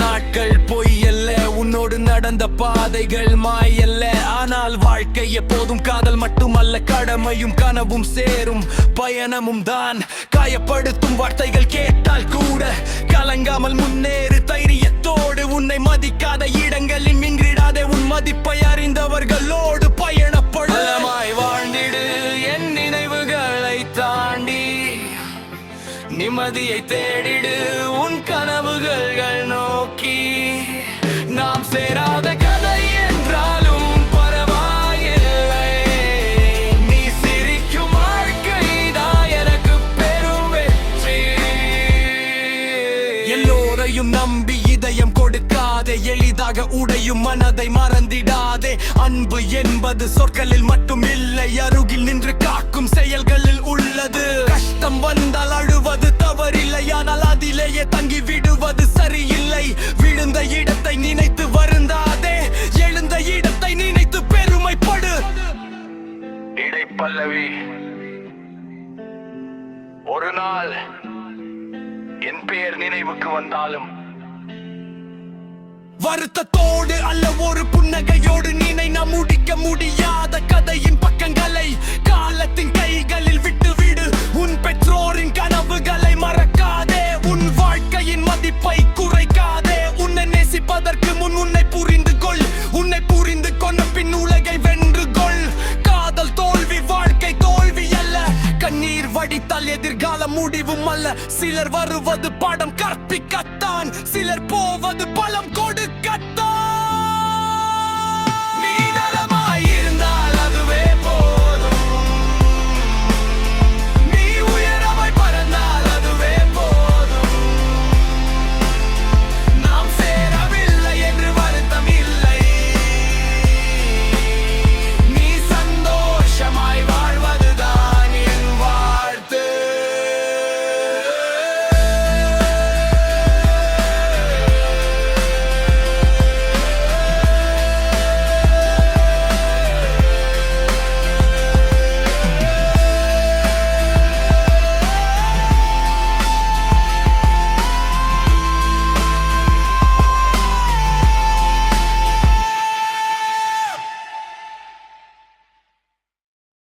நாட்கள் பொய்யல்ல, உன்னோடு நடந்த பாதைகள் மாயல்ல. ஆனால் வாழ்க்கை எப்போதும் காதல் மட்டுமல்ல, கடமையும் கனவும் சேரும் பயணமும் தான். காயப்படுத்தும் வார்த்தைகள் கேட்டால் கூட கலங்காமல் முன்னேறு தைரியத்தோடு. உன்னை மதிக்காத இடங்களில் மின்றிடாதே, உன் மதிப்பை அறிந்தவர்களோடு பயணப்படமாய் வாழ்ந்திடு. என் நினைவுகளை தாண்டி நிம்மதியை தேடிடு, உன் கனவுகள் நோக்கி. நாம் சேராத கதை என்றாலும் பரவாயில்லை, நீ சிரிக்கும் வாழ்க்கைதான் எனக்கு பெரும் வெற்றி. எல்லோரையும் நம்பி இதயம் கொடுக்காதே, எளிதாக உடையும் மனதை மறந்திடாதே. அன்பு என்பது சொற்களில் மட்டும் இல்லை, அருகில் நின்று காக்கும் செயல்களில் உள்ளது. கஷ்டம் வந்தால் அழுவது தவறில்லை, ஆனால் அதிலேயே தங்கி விடுவது சரியில்லை. விழுந்த இடத்தை நினைத்து வருந்தாதே, எழுந்த இடத்தை நினைத்து பெருமைப்படு. இடைப்பல்லவி, ஒரு நாள் என் பெயர் நினைவுக்கு வந்தாலும் வருத்தத்தோடு அல்ல, ஒரு புன்னகையோடு நினை. நாம் முடிக்க முடியாத கதையின் பக்கங்களை காலத்தின் கைகளில் விட்டுவிடு. உன் பெற்றோரின் கனவுகளை மறக்காதே, உன் வாழ்க்கையின் மதிப்பை குறைக்காதே. உன்னை நேசிப்பதற்கு முன் உன்னை புரிந்து கொள், உன்னை புரிந்து கொண்ட பின் உலகை வென்று கொள். காதல் தோல்வி, வாழ்க்கை தோல்வி அல்ல, கண்ணீர் வடித்தால் எதிர்கால முடிவும் அல்ல. சிலர் வருவது பாடம் கற்பிக்கத்தான், சிலர் போவது பலம்